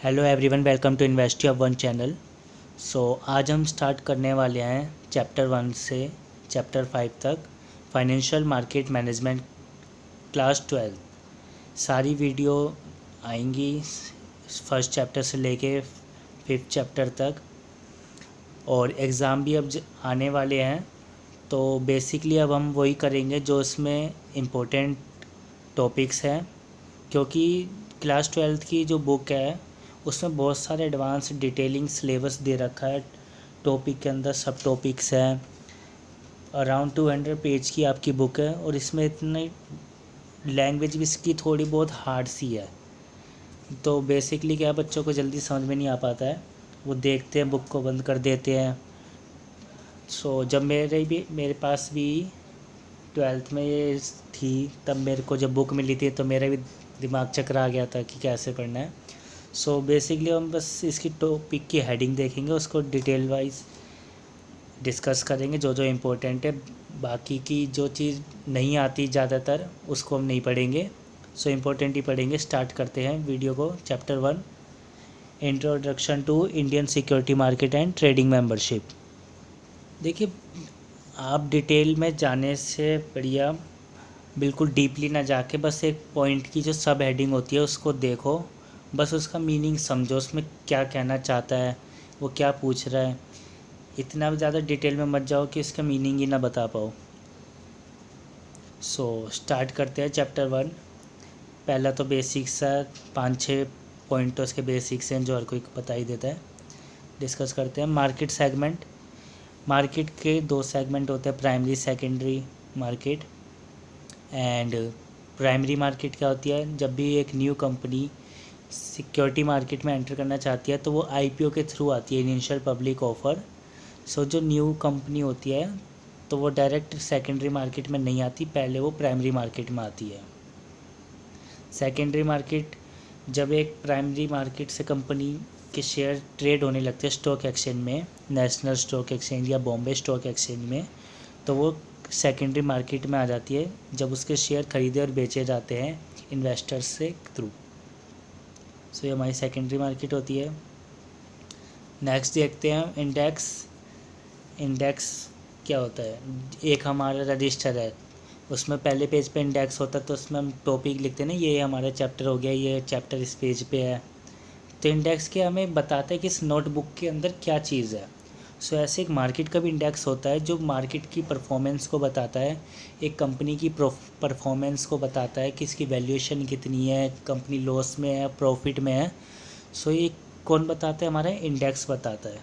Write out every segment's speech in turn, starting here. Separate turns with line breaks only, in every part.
Hello everyone, welcome to investee of one channel. आज हम start करने वाले हैं चैप्टर 1 से चैप्टर 5 तक फाइनेंशियल मार्केट मैनेजमेंट क्लास 12। सारी वीडियो आएंगी फर्स्ट चैप्टर से लेके 5th चैप्टर तक, और एग्ज़ाम भी अब आने वाले हैं। तो बेसिकली अब हम वही करेंगे जो इसमें इम्पोर्टेंट टॉपिक्स हैं, क्योंकि क्लास 12th की जो बुक है उसमें बहुत सारे एडवांस डिटेलिंग सिलेबस दे रखा है। टॉपिक के अंदर सब टॉपिक्स हैं। अराउंड 200 पेज की आपकी बुक है, और इसमें इतनी लैंग्वेज भी इसकी थोड़ी बहुत हार्ड सी है। तो बेसिकली क्या, बच्चों को जल्दी समझ में नहीं आ पाता है, वो देखते हैं बुक को बंद कर देते हैं। जब मेरे पास भी 12th में ये थी, तब मेरे को जब बुक मिली थी तो मेरा भी दिमाग चकरा गया था कि कैसे पढ़ना है। बेसिकली हम बस इसकी टॉपिक की हेडिंग देखेंगे, उसको डिटेल वाइज डिस्कस करेंगे जो जो इम्पोर्टेंट है। बाकी की जो चीज़ नहीं आती ज़्यादातर उसको हम नहीं पढ़ेंगे, इम्पोर्टेंट ही पढ़ेंगे। स्टार्ट करते हैं वीडियो को। Chapter 1, introduction to Indian security market and trading membership. देखिए, आप डिटेल में जाने से बढ़िया बिल्कुल डीपली ना जाके बस एक पॉइंट की जो सब हेडिंग होती है उसको देखो, बस उसका मीनिंग समझो, उसमें क्या कहना चाहता है, वो क्या पूछ रहा है। इतना भी ज़्यादा डिटेल में मत जाओ कि इसका मीनिंग ही ना बता पाओ। स्टार्ट करते हैं चैप्टर 1। पहला तो बेसिक्स है, 5-6 पॉइंट तो इसके बेसिक्स हैं जो हर कोई बता ही देता है। डिस्कस करते हैं मार्केट सेगमेंट। मार्केट के 2 सेगमेंट होते हैं, primary secondary market. And primary market क्या होती है, जब भी एक न्यू कंपनी सिक्योरिटी मार्केट में एंटर करना चाहती है तो वो आईपीओ के थ्रू आती है, इनिशियल पब्लिक ऑफ़र। जो न्यू कंपनी होती है तो वो डायरेक्ट सेकेंडरी मार्केट में नहीं आती, पहले वो प्राइमरी मार्केट में आती है। सेकेंडरी मार्केट, जब एक प्राइमरी मार्केट से कंपनी के शेयर ट्रेड होने लगते हैं स्टॉक एक्सचेंज में, नेशनल स्टॉक एक्सचेंज या बॉम्बे स्टॉक एक्सचेंज में, तो वो सेकेंडरी मार्केट में आ जाती है जब उसके शेयर खरीदे और बेचे जाते हैं इन्वेस्टर्स से थ्रू। ये हमारी सेकेंडरी मार्केट होती है। नेक्स्ट देखते हैं इंडेक्स। इंडेक्स क्या होता है, एक हमारा रजिस्टर है, उसमें पहले पेज पे इंडेक्स होता है, तो उसमें हम टॉपिक लिखते हैं ना, ये हमारा चैप्टर हो गया, ये चैप्टर इस पेज पे है। तो इंडेक्स के हमें बताता है कि इस नोटबुक के अंदर क्या चीज़ है। ऐसे एक मार्केट का भी इंडेक्स होता है जो मार्केट की परफॉर्मेंस को बताता है, एक कंपनी की परफॉर्मेंस को बताता है कि इसकी वैल्यूएशन कितनी है, कंपनी लॉस में है, प्रॉफिट में है। ये कौन बताता है, हमारा इंडेक्स बताता है।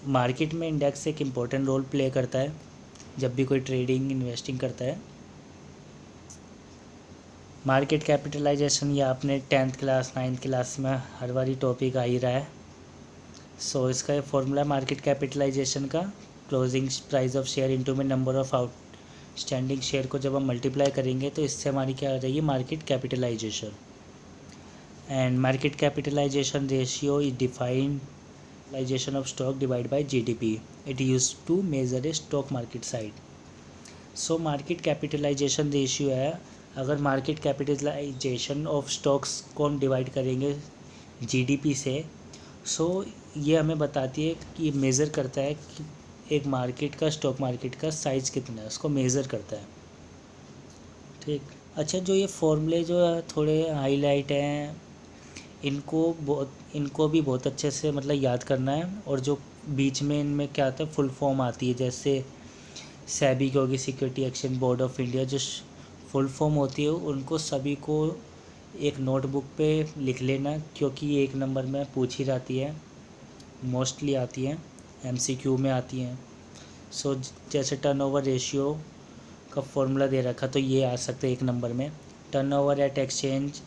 मार्केट में इंडेक्स एक इम्पोर्टेंट रोल प्ले करता है जब भी कोई ट्रेडिंग इन्वेस्टिंग करता है। मार्केट कैपिटलाइजेशन, या आपने 10th क्लास 9th क्लास में हर बारी टॉपिक आ ही रहा है। इसका फॉर्मूला मार्केट कैपिटलाइजेशन का, closing price of share into में नंबर ऑफ आउटस्टैंडिंग शेयर को जब हम मल्टीप्लाई करेंगे तो इससे हमारी क्या आ जाएगी, market capitalisation. And market capitalisation ratio is डिफाइनलाइजेशन of stock divide by GDP. It use to measure a stock market size. Market capitalisation ratio है, अगर मार्केट कैपिटलाइजेशन ऑफ स्टॉक्स को हम डिवाइड करेंगे जीडीपी से, ये हमें बताती है कि मेज़र करता है कि एक मार्केट का, स्टॉक मार्केट का साइज़ कितना है, उसको मेज़र करता है। ठीक, अच्छा, जो ये फॉर्मूले जो है थोड़े हाईलाइट हैं, इनको भी बहुत अच्छे से मतलब याद करना है। और जो बीच में इनमें क्या आता है, फुल फॉर्म आती है, जैसे सेबी की होगी, security exchange board of India, जो फुल फॉर्म होती है उनको सभी को एक नोटबुक पे लिख लेना, क्योंकि 1 नंबर में पूछी जाती है, मोस्टली आती हैं, एमसीक्यू में आती हैं। जैसे टर्नओवर रेशियो का फॉर्मूला दे रखा तो ये आ सकता है 1 नंबर में, turnover at exchange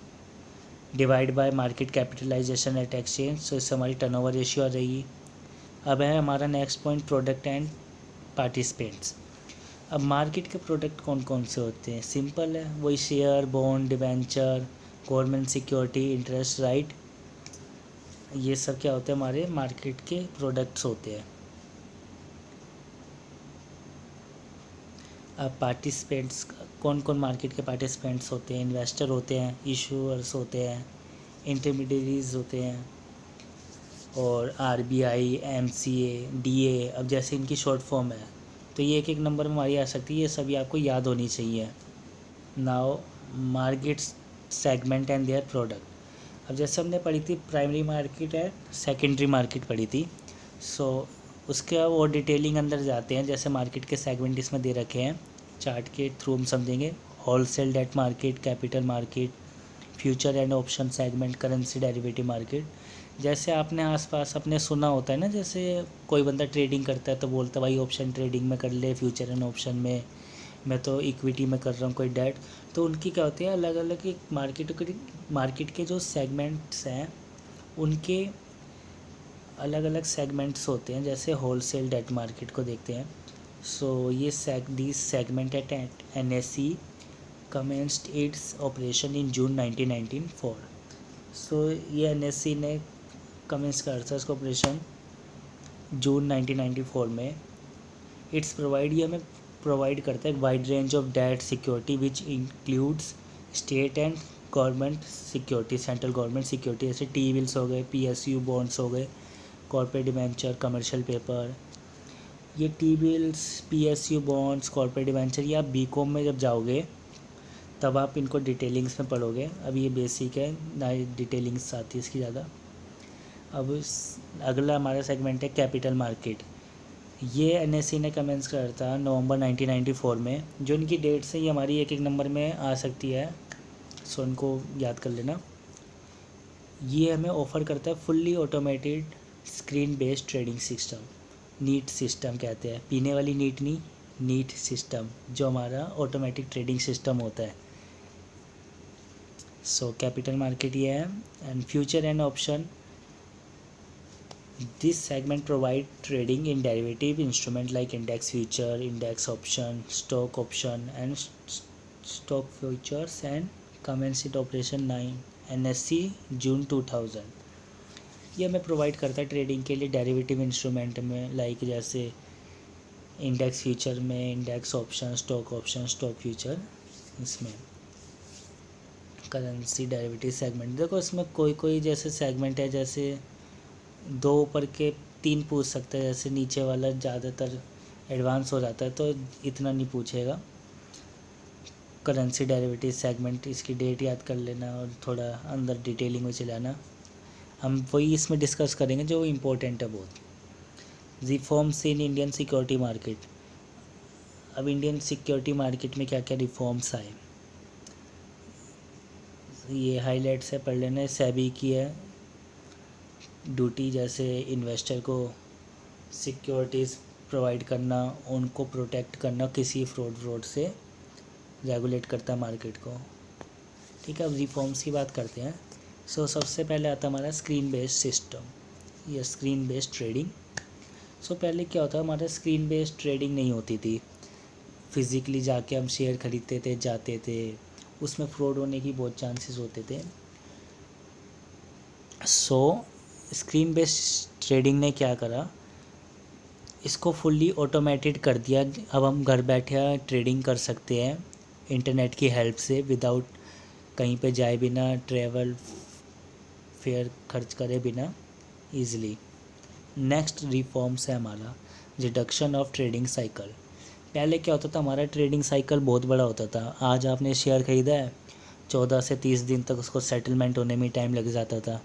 divide by market capitalisation at exchange. इससे हमारी टर्नओवर रेशियो आ जाएगी। अब है हमारा next point, product and participants. अब मार्केट के प्रोडक्ट कौन कौन से होते हैं, सिंपल है, वही share, bond, debenture, government security, interest right, ये सब क्या होते हैं, हमारे मार्केट के प्रोडक्ट्स होते हैं। अब पार्टिसिपेंट्स, कौन कौन मार्केट के पार्टिसिपेंट्स होते हैं, इन्वेस्टर होते हैं, इशूअर्स होते हैं, इंटरमीडियरीज होते हैं, और RBI, MCA, DA, अब जैसे इनकी शॉर्ट फॉर्म है तो ये एक एक नंबर में हमारी आ सकती है, ये सभी आपको याद होनी चाहिए। Now market segment and their product. अब जैसे हमने पढ़ी थी प्राइमरी मार्केट है, सेकेंडरी मार्केट पढ़ी थी, सो उसके अब और डिटेलिंग अंदर जाते हैं। जैसे मार्केट के सेगमेंट इसमें दे रखे हैं, चार्ट के थ्रू हम समझेंगे। Wholesale debt market, capital market, future and option segment, currency derivative market. जैसे आपने आसपास अपने सुना होता है ना, जैसे कोई बंदा ट्रेडिंग करता है तो बोलता है भाई ऑप्शन ट्रेडिंग में कर ले, फ्यूचर एंड ऑप्शन में, मैं तो इक्विटी में कर रहा हूँ, कोई डेट। तो उनकी क्या होती है, अलग अलग मार्केट के जो सेगमेंट्स हैं उनके अलग अलग सेगमेंट्स होते हैं। जैसे होलसेल डेट मार्केट को देखते हैं। सो ये this segment at NSE commenced its operation in June 1994। So ये NSE ने कमेंस कर था इसका ऑपरेशन जून 1994 में। इट्स प्रोवाइड, ये हमें प्रोवाइड करता है wide range of debt security which includes state and government security, central government security, जैसे टी बिल्स हो गए, PSU बॉन्ड्स हो गए, कॉर्पोरेट डिबेंचर, कमर्शियल पेपर। ये T bills, PSU bonds, corporate debenture, या BCom में जब जाओगे तब आप इनको डिटेलिंग्स में पढ़ोगे। अब ये बेसिक है ना, डिटेलिंग्स आती है इसकी ज़्यादा। अब अगला हमारा सेगमेंट है कैपिटल मार्केट। ये NSE ने कमेंस करा था नवंबर 1994 में। जो इनकी डेट से ये हमारी एक एक नंबर में आ सकती है, सो इनको याद कर लेना। ये हमें ऑफ़र करता है fully automated screen based trading system, NEAT system कहते हैं, पीने वाली नीट नहीं, नीट सिस्टम, जो हमारा ऑटोमेटिक ट्रेडिंग सिस्टम होता है। सो कैपिटल मार्केट ये है। And future and option, this segment provide trading in derivative instrument like index future, index option, stock option and stock futures and commenced operation 9 NSE June 2000। ये हमें provide करता है trading के लिए derivative instrument में, like जैसे index future में, index option, stock future, इसमें करेंसी डेरिवेटिव सेगमेंट। देखो इसमें कोई कोई जैसे सेगमेंट है, जैसे 2 ऊपर के 3 पूछ सकते हैं, जैसे नीचे वाला ज़्यादातर एडवांस हो जाता है तो इतना नहीं पूछेगा। करेंसी डेरिवेटिव सेगमेंट, इसकी डेट याद कर लेना और थोड़ा अंदर डिटेलिंग में चलाना। हम वही इसमें डिस्कस करेंगे जो इम्पोर्टेंट है बहुत। Reforms in Indian security market. अब इंडियन सिक्योरिटी मार्केट में क्या क्या रिफॉर्म्स आए, ये हाईलाइट से पढ़ लेना। सेबी की है ड्यूटी, जैसे इन्वेस्टर को सिक्योरिटीज़ प्रोवाइड करना, उनको प्रोटेक्ट करना किसी फ्रॉड से, रेगुलेट करता है मार्केट को। ठीक है, अब रिफॉर्म्स की बात करते हैं। सो सबसे पहले आता है हमारा स्क्रीन बेस्ड सिस्टम या स्क्रीन बेस्ड ट्रेडिंग। सो पहले क्या होता है, हमारा स्क्रीन बेस्ड ट्रेडिंग नहीं होती थी, फिज़िकली जाके हम शेयर खरीदते थे, जाते थे, उसमें फ्रॉड होने की बहुत चांसेस होते थे। सो स्क्रीन बेस्ड ट्रेडिंग ने क्या करा, इसको फुल्ली ऑटोमेटेड कर दिया। अब हम घर बैठे ट्रेडिंग कर सकते हैं इंटरनेट की हेल्प से, विदाउट कहीं पे जाए बिना, ट्रैवल फेयर खर्च करे बिना, ईज़िली। नेक्स्ट रिफॉर्म्स है हमारा रिडक्शन ऑफ ट्रेडिंग साइकिल। पहले क्या होता था, हमारा ट्रेडिंग साइकिल बहुत बड़ा होता था। आज आपने शेयर ख़रीदा है, 14 से 30 दिन तक उसको सेटलमेंट होने में टाइम लग जाता था।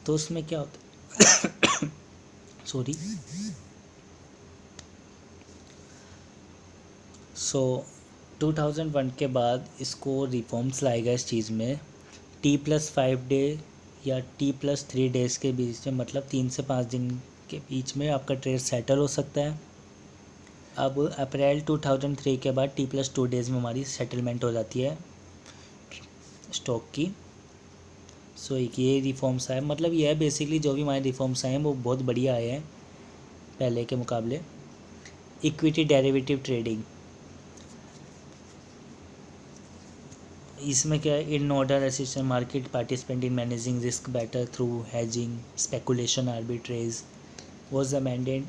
तो उसमें क्या होता सॉरी सो 2001 के बाद इसको रिफॉर्म्स लाए गए इस चीज़ में। T+5 डे या T+3 डेज़ के बीच में, मतलब 3 से 5 दिन के बीच में आपका ट्रेड सेटल हो सकता है। अब अप्रैल 2003 के बाद T+2 डेज़ में हमारी सेटलमेंट हो जाती है स्टॉक की। सो एक ये रिफॉर्म्स आए, मतलब ये है बेसिकली जो भी हमारे रिफॉर्म्स आए हैं वो बहुत बढ़िया आए हैं पहले के मुकाबले। इक्विटी डेरिवेटिव ट्रेडिंग, इसमें क्या है, in order assistant market participant in managing risk better through hedging speculation arbitrage was amended.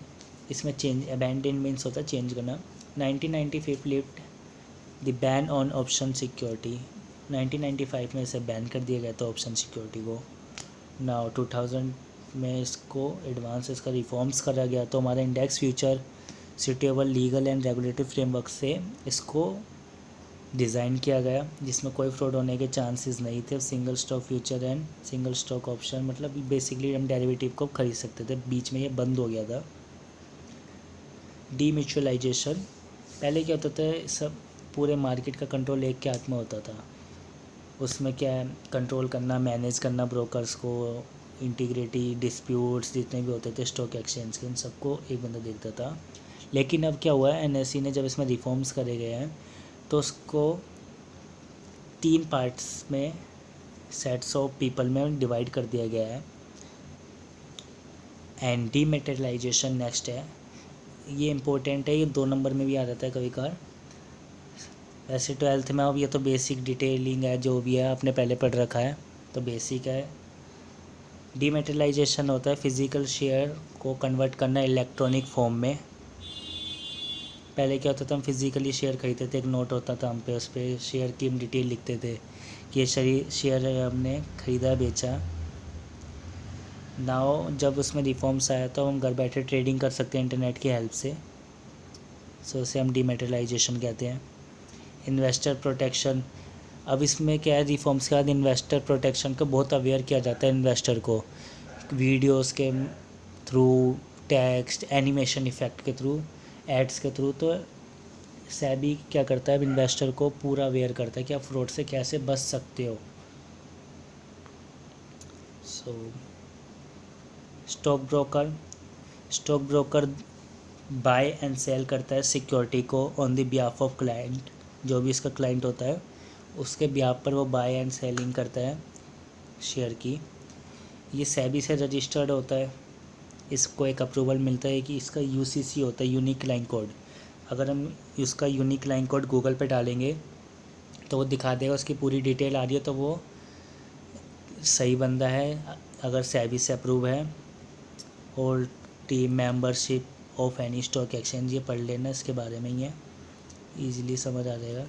इसमें चेंज, अबैंडन मीन्स होता है चेंज करना। 1995 lift the ban on option security. 1995 में इसे बैन कर दिया गया था ऑप्शन सिक्योरिटी को। नाउ 2000 में इसको एडवांस इसका रिफॉर्म्स करा गया, तो हमारा index future suitable legal and regulatory framework से इसको डिज़ाइन किया गया, जिसमें कोई फ्रॉड होने के चांसेस नहीं थे। Single stock future and single stock option, मतलब बेसिकली हम डेरिवेटिव को खरीद सकते थे, बीच में ये बंद हो गया था। डीम्यूचुअलाइजेशन, पहले क्या होता था, सब पूरे मार्केट का कंट्रोल एक के हाथ में होता था। उसमें क्या है, कंट्रोल करना, मैनेज करना ब्रोकर्स को, इंटीग्रिटी, डिस्प्यूट्स जितने भी होते थे स्टॉक एक्सचेंज के, इन सबको एक बंदा देखता था। लेकिन अब क्या हुआ है, एनएससी ने जब इसमें रिफॉर्म्स करे गए हैं तो उसको 3 पार्ट्स में, सेट्स ऑफ पीपल में डिवाइड कर दिया गया है। एंड डीमैटेरियलाइजेशन नेक्स्ट है, ये इम्पोर्टेंट है, ये 2 नंबर में भी आ जाता है कभी कभार। वैसे 12th में अब ये तो बेसिक डिटेलिंग है, जो भी है आपने पहले पढ़ रखा है, तो बेसिक है। डीमैटेरियलाइजेशन होता है फिज़िकल शेयर को कन्वर्ट करना इलेक्ट्रॉनिक फॉर्म में। पहले क्या होता था, हम फिज़िकली शेयर खरीदते थे, एक नोट होता था हम पे, उस पर शेयर की हम डिटेल लिखते थे कि ये शेयर हमने ख़रीदा बेचा। नाउ जब उसमें रिफॉर्म्स आया तो हम घर बैठे ट्रेडिंग कर सकते हैं इंटरनेट की हेल्प से, सो उसे हम डीमैटेरियलाइजेशन कहते हैं। इन्वेस्टर प्रोटेक्शन, अब इसमें क्या है, रिफॉर्म्स के बाद इन्वेस्टर प्रोटेक्शन को बहुत अवेयर किया जाता है इन्वेस्टर को, वीडियोस के थ्रू, टेक्स्ट, एनिमेशन इफ़ेक्ट के थ्रू, एड्स के थ्रू। तो सेबी क्या करता है, इन्वेस्टर को पूरा अवेयर करता है कि आप फ्रॉड से कैसे बच सकते हो। So stock broker buy and sell करता है सिक्योरिटी को on the behalf of client, जो भी इसका क्लाइंट होता है उसके बिहाफ पर वो बाय एंड सेलिंग करता है शेयर की। ये सेबी से रजिस्टर्ड होता है, इसको एक अप्रूवल मिलता है कि इसका यूसीसी होता है, यूनिक क्लाइंट कोड। अगर हम इसका यूनिक क्लाइंट कोड गूगल पे डालेंगे तो वो दिखा देगा, उसकी पूरी डिटेल आ रही है, तो वो सही बंदा है, अगर सेबी से अप्रूव है। और team membership of any stock exchange, ये पढ़ लेना, इसके बारे में ही है, ईजिली समझ आ जाएगा।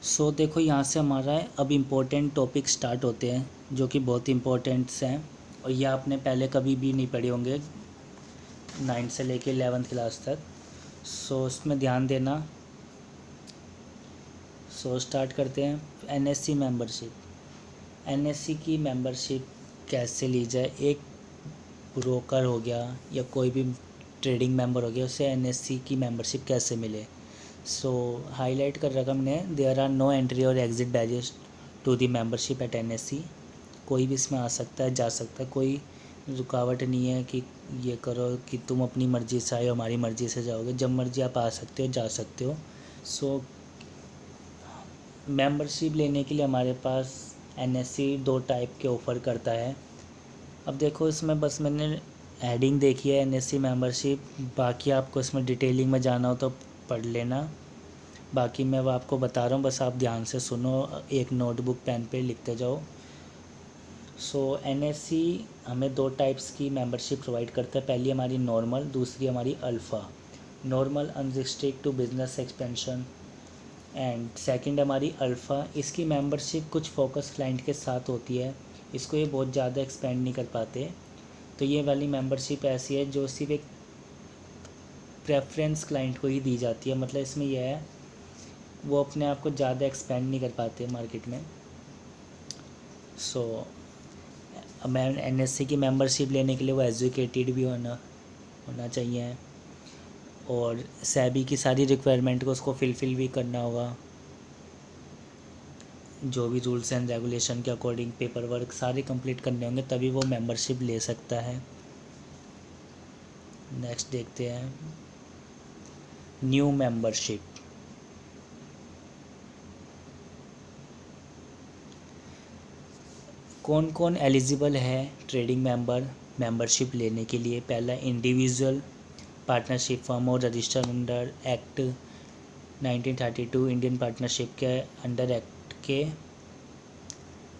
सो देखो यहाँ से हमारा अब इम्पोर्टेंट टॉपिक स्टार्ट होते हैं, जो कि बहुत इम्पोर्टेंट्स हैं, और ये आपने पहले कभी भी नहीं पढ़े होंगे 9 से लेके 11th क्लास तक। सो उसमें ध्यान देना। सो स्टार्ट करते हैं। एनएससी मेंबरशिप, एनएससी की मेंबरशिप कैसे ली जाए। एक ब्रोकर हो गया या कोई भी ट्रेडिंग मेंबर हो गया, उसे एनएससी की मेंबरशिप कैसे मिले। सो हाईलाइट कर रखा हमने, देयर आर नो एंट्री और exit barriers to the membership at NSE. कोई भी इसमें आ सकता है, जा सकता है, कोई रुकावट नहीं है कि ये करो कि तुम अपनी मर्ज़ी से आए, हमारी मर्ज़ी से जाओगे। जब मर्ज़ी आप आ सकते हो, जा सकते हो। सो मेंबरशिप लेने के लिए हमारे पास एनएससी 2 टाइप के ऑफ़र करता है। अब देखो इसमें बस मैंने हेडिंग देखी है एनएससी मेंबरशिप, बाकी आपको इसमें डिटेलिंग में जाना हो तो पढ़ लेना। बाकी मैं वो आपको बता रहा हूँ, बस आप ध्यान से सुनो, एक नोटबुक पेन पे लिखते जाओ। सो एनएससी हमें 2 टाइप्स की मेंबरशिप प्रोवाइड करता है। पहली हमारी नॉर्मल, दूसरी हमारी alpha. Normal unrestrict to business expansion and second हमारी अल्फ़ा। इसकी मेंबरशिप कुछ फोकस क्लाइंट के साथ होती है, इसको ये बहुत ज़्यादा एक्सपेंड नहीं कर पाते। तो ये वाली मेंबरशिप ऐसी है जो सिर्फ एक प्रेफरेंस क्लाइंट को ही दी जाती है, मतलब इसमें यह है वो अपने आप को ज़्यादा एक्सपेंड नहीं कर पाते मार्केट में। सो मैं एनएससी की मेंबरशिप लेने के लिए वो एजुकेटेड भी होना चाहिए, और सेबी की सारी रिक्वायरमेंट को उसको फिलफ़िल भी करना होगा, जो भी रूल्स एंड रेगुलेशन के अकॉर्डिंग पेपर वर्क सारे कंप्लीट करने होंगे, तभी वो मेंबरशिप ले सकता है। नेक्स्ट देखते हैं न्यू मेंबरशिप। कौन कौन एलिजिबल है ट्रेडिंग मेंबरशिप लेने के लिए। पहला इंडिविजुअल पार्टनरशिप फर्म और register under act 1932, Indian partnership के अंडर एक्ट के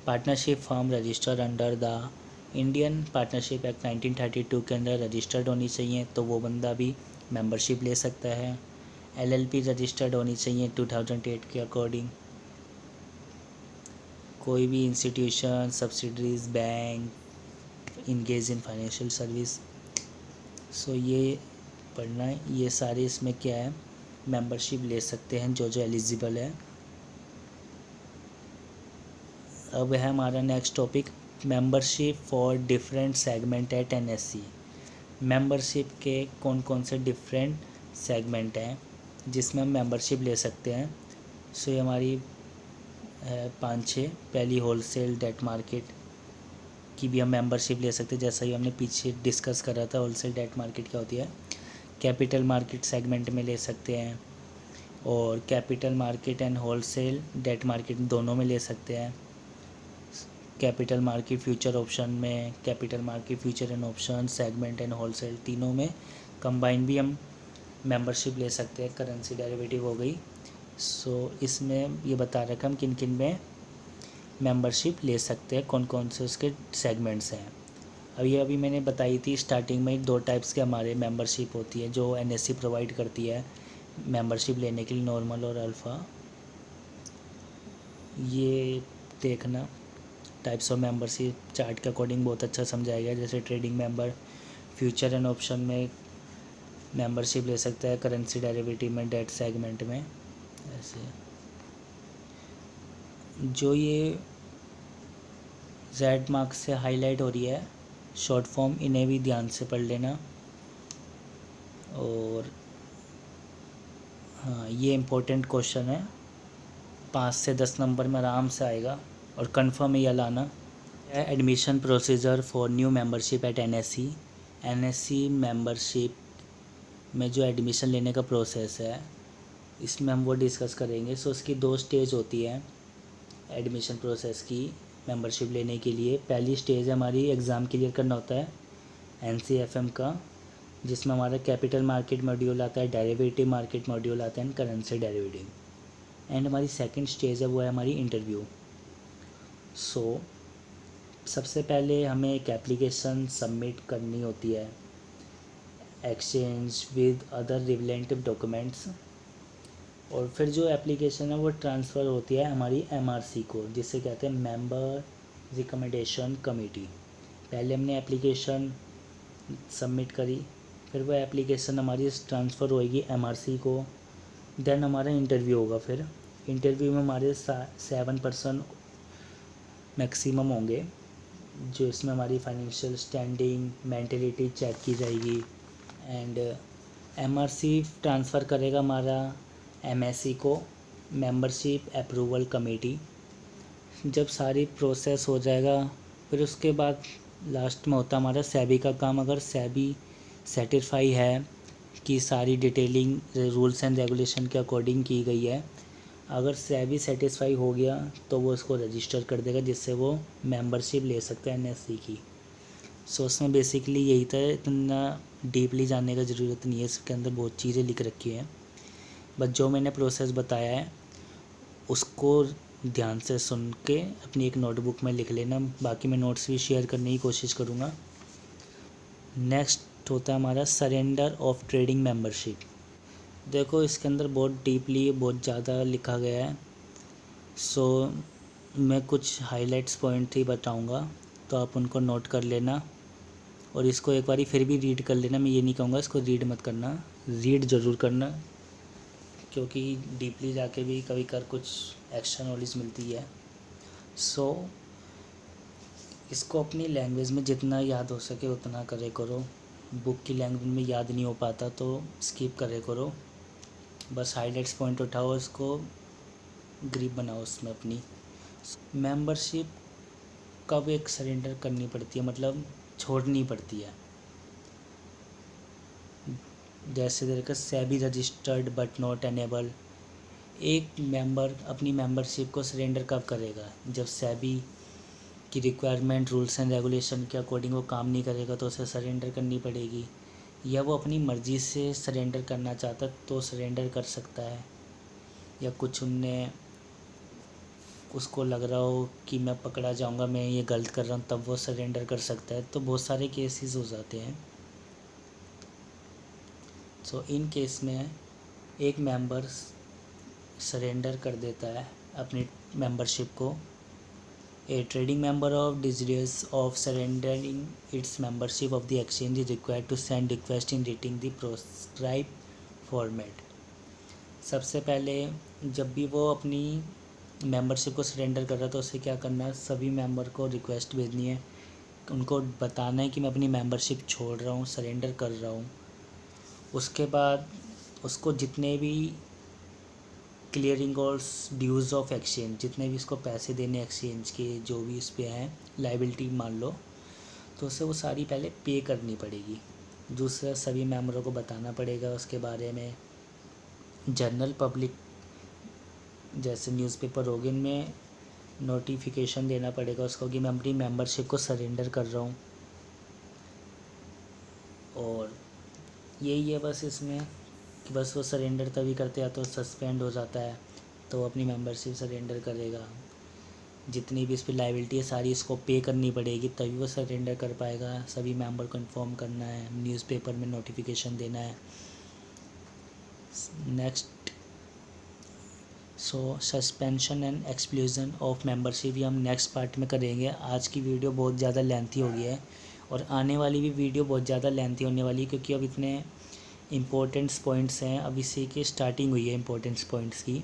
partnership firm register under the Indian partnership act 1932 के अंदर रजिस्टर्ड होनी चाहिए, तो वो बंदा भी मेंबरशिप ले सकता है। एलएलपी रजिस्टर्ड होनी चाहिए 2008 के अकॉर्डिंग, कोई भी institution, subsidiaries, bank engage in financial service. So ये पढ़ना है। ये सारे इसमें क्या है, मेंबरशिप ले सकते हैं जो एलिजिबल है। अब है हमारा next topic, membership for different segment at NSE. Membership के कौन कौन से डिफरेंट सेगमेंट हैं जिसमें हम मेंबरशिप ले सकते हैं। सो ये हमारी है 5-6। पहली होलसेल डेट मार्केट की भी हम मेंबरशिप ले सकते हैं, जैसा ही हमने पीछे डिस्कस करा था होलसेल डेट मार्केट क्या होती है। कैपिटल मार्केट सेगमेंट में ले सकते हैं, और capital market and wholesale debt market दोनों में ले सकते हैं। कैपिटल मार्केट फ्यूचर ऑप्शन में, capital market future and option, segment and wholesale, तीनों में कंबाइन भी हम मेंबरशिप ले सकते हैं। करेंसी डेरिवेटिव हो गई। सो इसमें ये बता रखा हम किन किन में मेंबरशिप ले सकते हैं, कौन कौन से उसके सेगमेंट्स हैं। अभी मैंने बताई थी स्टार्टिंग में 2 टाइप्स के हमारे मेंबरशिप होती है जो एनएससी प्रोवाइड करती है मेंबरशिप लेने के लिए, नॉर्मल और अल्फ़ा। ये देखना टाइप्स ऑफ मेंबरशिप चार्ट के अकॉर्डिंग बहुत अच्छा समझाया गया। जैसे trading member future and option में मेंबरशिप ले सकता है, करेंसी डेरिवेटिव में, डेट सेगमेंट में। ऐसे जो ये जेड मार्क्स से हाईलाइट हो रही है शॉर्ट फॉर्म, इन्हें भी ध्यान से पढ़ लेना। और हाँ, ये इम्पोर्टेंट क्वेश्चन है, 5 से 10 नंबर में आराम से आएगा, और कंफर्म ये लाना। Admission procedure for new membership at NSE. NSE membership में जो एडमिशन लेने का प्रोसेस है, इसमें हम वो डिस्कस करेंगे। सो उसकी 2 स्टेज होती है एडमिशन प्रोसेस की मेंबरशिप लेने के लिए। पहली स्टेज हमारी एग्ज़ाम क्लियर करना होता है एनसीएफएम का, जिसमें हमारा कैपिटल मार्केट मॉड्यूल आता है, डेरिवेटिव मार्केट मॉड्यूल आता है, एंड करेंसी डेरिवेटिव। एंड हमारी सेकंड स्टेज है वो है हमारी इंटरव्यू। सो सबसे पहले हमें एक एप्लीकेशन सबमिट करनी होती है, exchange with other relevant documents, और फिर जो एप्लीकेशन है वो ट्रांसफ़र होती है हमारी एमआरसी को, जिसे कहते हैं मेंबर रिकमेंडेशन कमेटी। पहले हमने एप्लीकेशन सबमिट करी, फिर वो एप्लीकेशन हमारी ट्रांसफ़र होएगी एमआरसी को। देन हमारा इंटरव्यू होगा। फिर इंटरव्यू में हमारे 7% मैक्सिमम होंगे, जो इसमें हमारी फाइनेंशियल स्टैंडिंग, मेंटलिटी चेक की जाएगी। एंड एमआरसी ट्रांसफ़र करेगा हमारा एमएससी को, मेंबरशिप अप्रूवल कमेटी। जब सारी प्रोसेस हो जाएगा, फिर उसके बाद लास्ट में होता हमारा सेबी का काम। अगर सेबी सेटिस्फाई है कि सारी डिटेलिंग रूल्स एंड रेगुलेशन के अकॉर्डिंग की गई है, अगर सेबी सेटिस्फाई हो गया तो वो इसको रजिस्टर कर देगा, जिससे वो मेंबरशिप ले सकते हैं एनएससी की। सो उसमें बेसिकली यही था, इतना डीपली जानने का ज़रूरत नहीं है, इसके अंदर बहुत चीज़ें लिख रखी हैं। बस जो मैंने प्रोसेस बताया है उसको ध्यान से सुन के अपनी एक नोटबुक में लिख लेना। बाकी मैं नोट्स भी शेयर करने की कोशिश करूँगा। नेक्स्ट होता है हमारा सरेंडर ऑफ ट्रेडिंग मेंबरशिप। देखो इसके अंदर बहुत डीपली, बहुत ज़्यादा लिखा गया है। सो मैं कुछ हाइलाइट्स पॉइंट ही बताऊँगा, तो आप उनको नोट कर लेना, और इसको एक बारी फिर भी रीड कर लेना। मैं ये नहीं कहूँगा इसको रीड मत करना, रीड ज़रूर करना, क्योंकि डीपली जाके भी कभी कुछ एक्स्ट्रा नॉलेज मिलती है। सो इसको अपनी लैंग्वेज में जितना याद हो सके उतना करे करो। बुक की लैंग्वेज में याद नहीं हो पाता तो स्किप करे करो, बस हाइलाइट्स पॉइंट उठाओ, इसको ग्रिप बनाओ उसमें अपनी। मेंबरशिप कब एक सरेंडर करनी पड़ती है, मतलब छोड़नी पड़ती है। जैसे देखो SEBI registered but not enable. एक मेंबर अपनी मेंबरशिप को सरेंडर कब करेगा, जब सेबी की रिक्वायरमेंट, रूल्स एंड रेगुलेशन के अकॉर्डिंग वो काम नहीं करेगा तो उसे सरेंडर करनी पड़ेगी। या वो अपनी मर्ज़ी से सरेंडर करना चाहता तो सरेंडर कर सकता है, या कुछ उनने उसको लग रहा हो कि मैं पकड़ा जाऊंगा, मैं ये गलत कर रहा हूँ, तब वो सरेंडर कर सकता है। तो बहुत सारे केसेस हो जाते हैं। सो इन केस में एक मेंबर सरेंडर कर देता है अपनी मेंबरशिप को, A trading member of desirous of surrendering its membership of the exchange is required to send request in writing the prescribed format। सबसे पहले जब भी वो अपनी मेंबरशिप को सरेंडर कर रहा है तो उसे क्या करना है, सभी मेंबर को रिक्वेस्ट भेजनी है, उनको बताना है कि मैं अपनी मेंबरशिप छोड़ रहा हूँ, सरेंडर कर रहा हूँ। उसके बाद उसको जितने भी क्लियरिंग और ड्यूज़ ऑफ एक्सचेंज, जितने भी इसको पैसे देने एक्सचेंज के, जो भी इस पे हैं लाइबिलिटी मान लो, तो उसे वो सारी पहले पे करनी पड़ेगी। दूसरा, सभी मेंबरों को बताना पड़ेगा उसके बारे में। जनरल पब्लिक जैसे न्यूज़पेपर हो गए, इनमें नोटिफिकेशन देना पड़ेगा उसको कि मैं अपनी मेंबरशिप को सरेंडर कर रहा हूँ। और यही है बस इसमें कि बस वो सरेंडर तभी करते हैं, तो सस्पेंड हो जाता है तो वो अपनी मेंबरशिप सरेंडर करेगा। जितनी भी इस पर लाइबिलिटी है सारी इसको पे करनी पड़ेगी, तभी वो सरेंडर कर पाएगा। सभी मेंबर को इन्फॉर्म करना है, न्यूज़पेपर में नोटिफिकेशन देना है। Next, suspension and exclusion of membership, ये हम नेक्स्ट पार्ट में करेंगे। आज की वीडियो बहुत ज़्यादा लेंथी हो गई है और आने वाली भी वीडियो बहुत ज़्यादा लेंथी होने वाली है, क्योंकि अब इतने इम्पोर्टेंट्स पॉइंट्स हैं, अब इसी की स्टार्टिंग हुई है इम्पोर्टेंट्स पॉइंट्स की।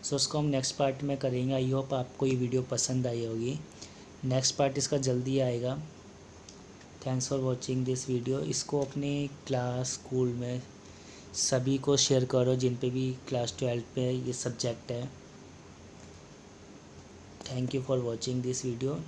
सो उसको हम नेक्स्ट पार्ट में करेंगे। आई होप आपको ये वीडियो पसंद आई होगी। नेक्स्ट पार्ट इसका जल्दी आएगा। Thanks for watching this video. इसको अपने क्लास, स्कूल में सभी को शेयर करो जिन पे भी क्लास 12 पे ये सब्जेक्ट है। Thank you for watching this video.